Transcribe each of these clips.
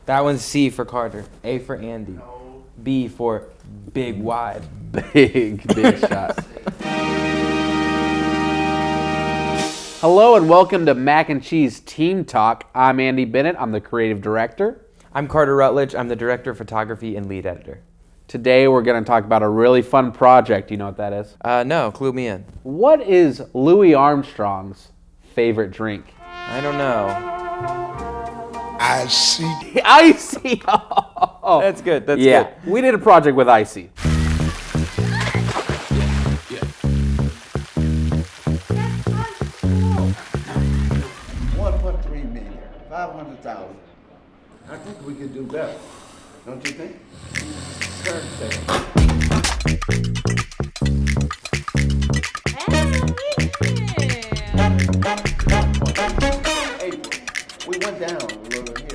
That one's C for Carter. A for Andy. No. B for big wide. Big shot. Hello and welcome to Mac and Cheese Team Talk. I'm Andy Bennett. I'm the creative director. I'm Carter Rutledge. I'm the director of photography and lead editor. Today we're going to talk about a really fun project. You know what that is? No, clue me in. What is Louis Armstrong's favorite drink? I don't know. ICEE. ICEE. Oh. That's good. That's yeah. good. We did a project with ICEE. 1.3 million, 500,000. I think we could do better. Don't you think? April, we went down a little here.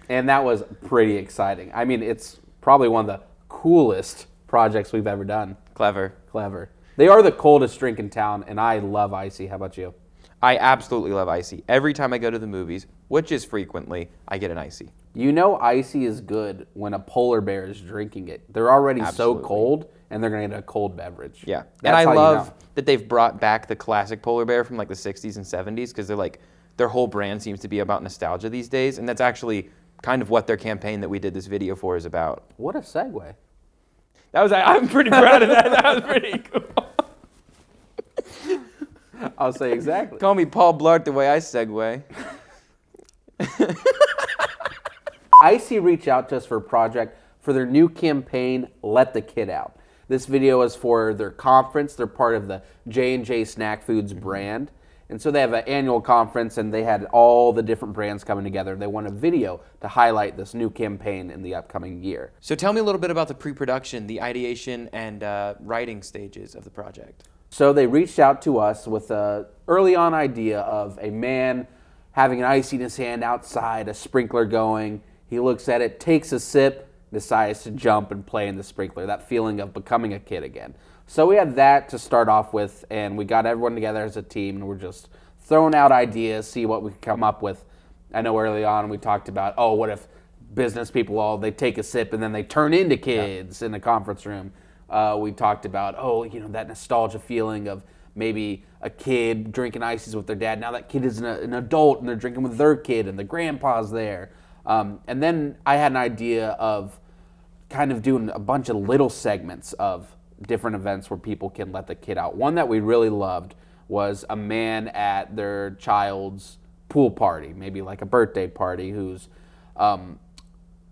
And that was pretty exciting. I mean, it's probably one of the coolest projects we've ever done. Clever. They are the coldest drink in town, and I love ICEE. How about you? I absolutely love ICEE. Every time I go to the movies, which is frequently, I get an ICEE. You know ICEE is good when a polar bear is drinking it. They're already Absolutely. so cold, and they're going to get a cold beverage. Yeah. That's and I how you love know. that they've brought back the classic polar bear from like the 60s and 70s because they're like, their whole brand seems to be about nostalgia these days. And that's actually kind of what their campaign that we did this video for is about. What a segue. I'm pretty proud of that. That was pretty cool. I'll say exactly. Call me Paul Blart the way I segue. ICEE reached out to us for a project for their new campaign, Let the Kid Out. This video is for their conference. They're part of the J&J Snack Foods brand. And so they have an annual conference, and they had all the different brands coming together. They want a video to highlight this new campaign in the upcoming year. So tell me a little bit about the pre-production, the ideation, and writing stages of the project. So they reached out to us with a early on idea of a man having an ICEE in his hand outside, a sprinkler going. He looks at it, takes a sip, decides to jump and play in the sprinkler, that feeling of becoming a kid again. So we had that to start off with, and we got everyone together as a team, and we're just throwing out ideas, see what we could come up with. I know early on we talked about, what if business people, they take a sip and then they turn into kids in the conference room. We talked about, that nostalgia feeling of maybe a kid drinking ICEEs with their dad. Now that kid is an adult, and they're drinking with their kid, and the grandpa's there. And then I had an idea of kind of doing a bunch of little segments of different events where people can let the kid out. One that we really loved was a man at their child's pool party, maybe like a birthday party, who's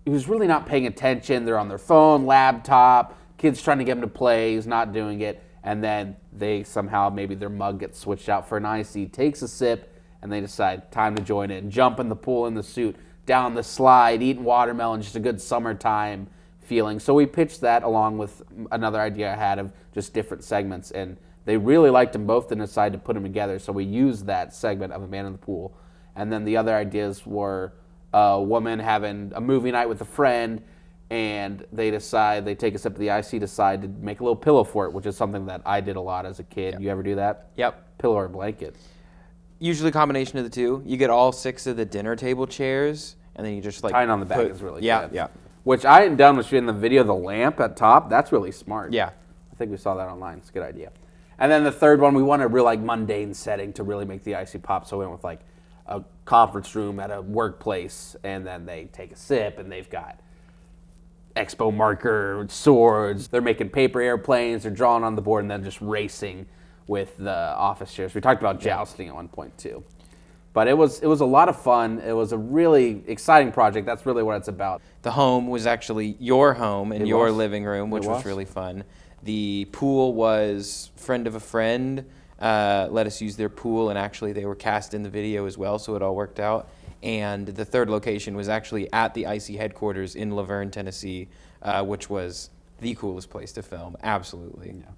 really not paying attention. They're on their phone, laptop, kid's trying to get him to play, he's not doing it, and then they somehow, maybe their mug gets switched out for an ICEE, takes a sip, and they decide, time to join in, jump in the pool in the suit, down the slide, eating watermelon, just a good summertime feeling. So we pitched that along with another idea I had of just different segments, and they really liked them both and decided to put them together. So we used that segment of a man in the pool. And then the other ideas were a woman having a movie night with a friend, and they take a sip of the ICEE, decide to make a little pillow for it, which is something that I did a lot as a kid. Yep. You ever do that? Yep. Pillow or blanket? Usually a combination of the two. You get all 6 of the dinner table chairs, and then you just like... Tying on the back is really good. Yeah. Which I hadn't done, which in the video, the lamp at top, that's really smart. Yeah. I think we saw that online. It's a good idea. And then the third one, we wanted a real mundane setting to really make the ICEE pop, so we went with a conference room at a workplace, and then they take a sip, and they've got expo marker, swords. They're making paper airplanes. They're drawing on the board and then just racing with the office chairs. We talked about jousting at one point too. But it was a lot of fun. It was a really exciting project. That's really what it's about. The home was actually your home in It your was. living room, which It was was. really fun. The pool was friend of a friend. Let us use their pool, and actually they were cast in the video as well, so it all worked out. And the third location was actually at the ICEE headquarters in Laverne, Tennessee, which was the coolest place to film. Absolutely. Yeah.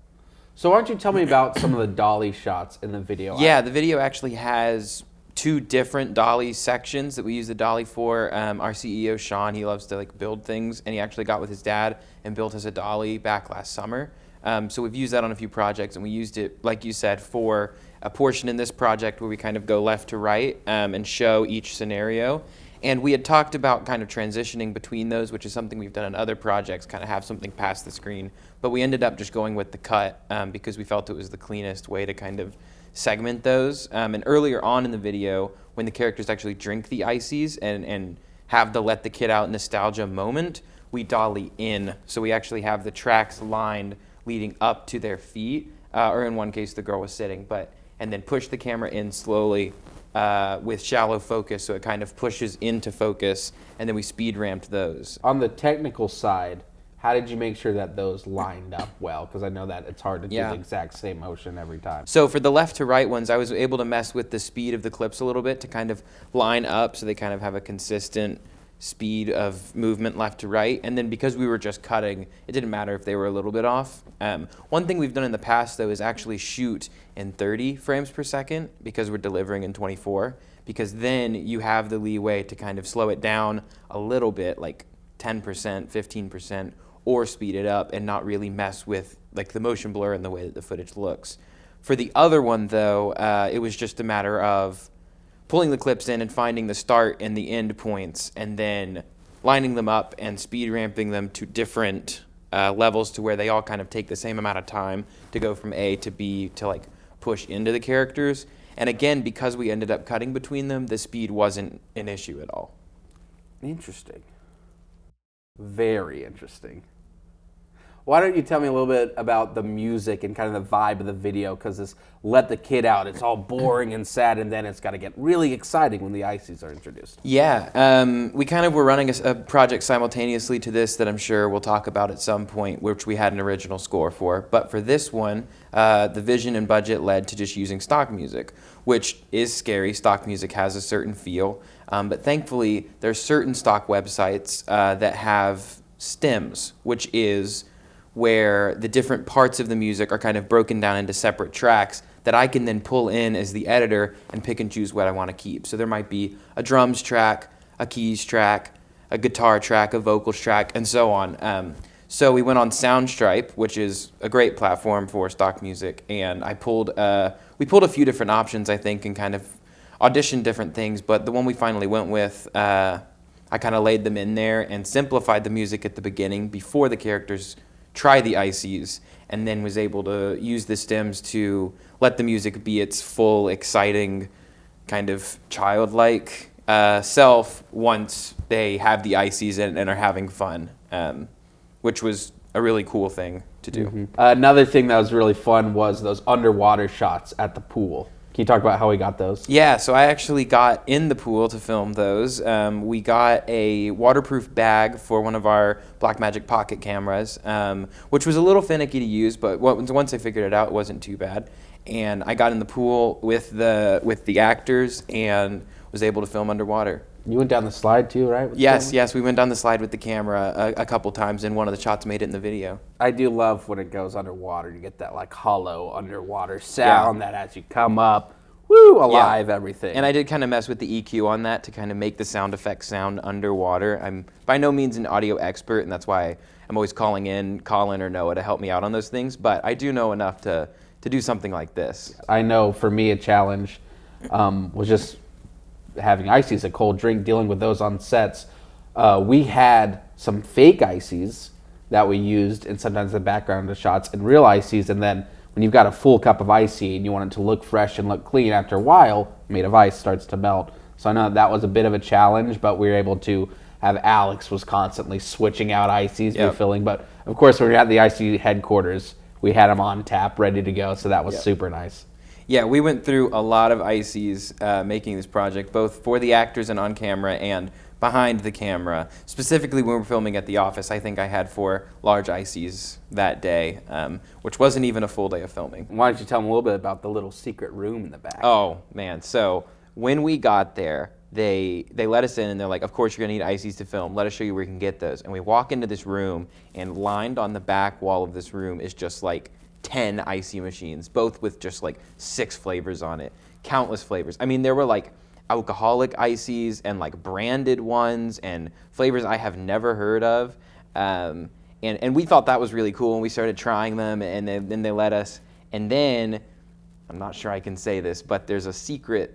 So why don't you tell me about some of the dolly shots in the video? Yeah, the video actually has 2 different dolly sections that we use the dolly for. Our CEO, Sean, he loves to like build things, and he actually got with his dad and built us a dolly back last summer. So we've used that on a few projects, and we used it, like you said, for a portion in this project where we kind of go left to right and show each scenario. And we had talked about kind of transitioning between those, which is something we've done in other projects, kind of have something past the screen. But we ended up just going with the cut because we felt it was the cleanest way to kind of segment those. And earlier on in the video, when the characters actually drink the ICEEs and have the let the kid out nostalgia moment, we dolly in. So we actually have the tracks lined leading up to their feet, or in one case the girl was sitting, and then push the camera in slowly with shallow focus, so it kind of pushes into focus, and then we speed ramped those. On the technical side, how did you make sure that those lined up well? Because I know that it's hard to do the exact same motion every time. So for the left to right ones, I was able to mess with the speed of the clips a little bit to kind of line up so they kind of have a consistent speed of movement left to right. And then because we were just cutting, it didn't matter if they were a little bit off. One thing we've done in the past, though, is actually shoot in 30 frames per second because we're delivering in 24, because then you have the leeway to kind of slow it down a little bit, like 10%, 15%, or speed it up and not really mess with like the motion blur and the way that the footage looks. For the other one, though, it was just a matter of pulling the clips in and finding the start and the end points, and then lining them up and speed ramping them to different levels to where they all kind of take the same amount of time to go from A to B to like push into the characters. And again, because we ended up cutting between them, the speed wasn't an issue at all. Interesting. Very interesting. Why don't you tell me a little bit about the music and kind of the vibe of the video? Because this let the kid out, it's all boring and sad, and then it's got to get really exciting when the ICEEs are introduced. Yeah, we kind of were running a project simultaneously to this that I'm sure we'll talk about at some point, which we had an original score for. But for this one, the vision and budget led to just using stock music, which is scary. Stock music has a certain feel. But thankfully, there's certain stock websites that have stems, which is where the different parts of the music are kind of broken down into separate tracks that I can then pull in as the editor and pick and choose what I want to keep. So there might be a drums track, a keys track, a guitar track, a vocals track, and so on. So we went on Soundstripe, which is a great platform for stock music, and we pulled a few different options, I think, and kind of auditioned different things, but the one we finally went with, I kind of laid them in there and simplified the music at the beginning before the characters try the ICEEs, and then was able to use the stems to let the music be its full, exciting, kind of childlike self once they have the ICEEs and are having fun, which was a really cool thing to do. Mm-hmm. Another thing that was really fun was those underwater shots at the pool. Can you talk about how we got those? Yeah, so I actually got in the pool to film those. We got a waterproof bag for one of our Blackmagic pocket cameras, which was a little finicky to use, but once I figured it out, it wasn't too bad. And I got in the pool with the actors and was able to film underwater. You went down the slide too, right? Yes, we went down the slide with the camera a couple times, and one of the shots made it in the video. I do love when it goes underwater. You get that like hollow underwater sound that as you come up, alive, everything. And I did kind of mess with the EQ on that to kind of make the sound effects sound underwater. I'm by no means an audio expert, and that's why I'm always calling in Colin or Noah to help me out on those things, but I do know enough to do something like this. I know for me a challenge was just having ICEEs, a cold drink, dealing with those on sets. We had some fake ICEEs that we used in sometimes the background of shots and real ICEEs, and then when you've got a full cup of ICEE and you want it to look fresh and look clean, after a while, made of ice starts to melt. So I know that was a bit of a challenge, but we were able to have Alex was constantly switching out ICEEs, refilling. But of course, when we were at the ICEE headquarters, we had them on tap, ready to go, so that was super nice. Yeah, we went through a lot of ICEEs making this project, both for the actors and on camera and behind the camera. Specifically when we were filming at the office, I think I had 4 large ICEEs that day, which wasn't even a full day of filming. Why don't you tell them a little bit about the little secret room in the back? Oh, man. So when we got there, they let us in and they're like, of course you're gonna need ICEEs to film. Let us show you where you can get those. And we walk into this room, and lined on the back wall of this room is just like 10 ICEE machines, both with just like 6 flavors on it, countless flavors. I mean, there were like alcoholic ICEEs and like branded ones and flavors I have never heard of. And we thought that was really cool, and we started trying them, and then they let us. And then, I'm not sure I can say this, but there's a secret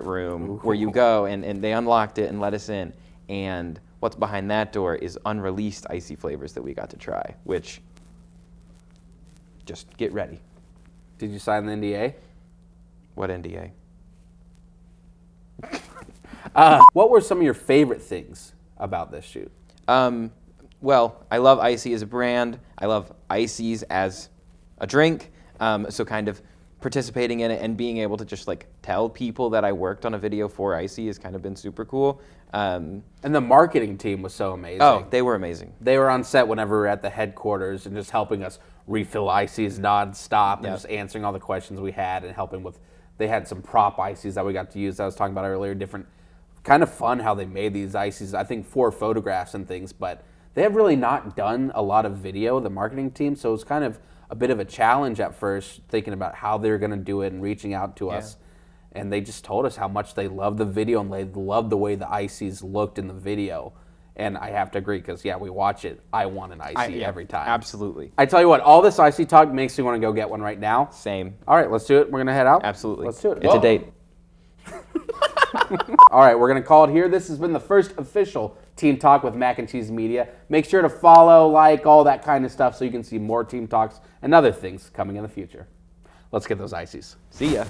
room where you go, and they unlocked it and let us in. And what's behind that door is unreleased ICEE flavors that we got to try, which, just get ready. Did you sign the NDA? What NDA? What were some of your favorite things about this shoot? Well, I love ICEE as a brand. I love ICEEs as a drink. So kind of participating in it and being able to just like tell people that I worked on a video for ICEE has kind of been super cool. And the marketing team was so amazing. Oh, they were amazing. They were on set whenever we were at the headquarters and just helping us refill ICEEs nonstop and Yep. just answering all the questions we had and helping with. They had some prop ICEEs that we got to use that I was talking about earlier. Different, kind of fun how they made these ICEEs. I think 4 photographs and things, but they have really not done a lot of video, the marketing team. So it was kind of a bit of a challenge at first, thinking about how they're going to do it and reaching out to us. And they just told us how much they loved the video and they loved the way the ICEEs looked in the video. And I have to agree, because, we watch it. I want an ICEE every time. Absolutely. I tell you what, all this ICEE talk makes me want to go get one right now. Same. All right, let's do it. We're going to head out? Absolutely. Let's do it. It's a date. All right, we're going to call it here. This has been the first official Team Talk with MacNCheeseMedia. Make sure to follow, like, all that kind of stuff so you can see more Team Talks and other things coming in the future. Let's get those ICEEs. See ya.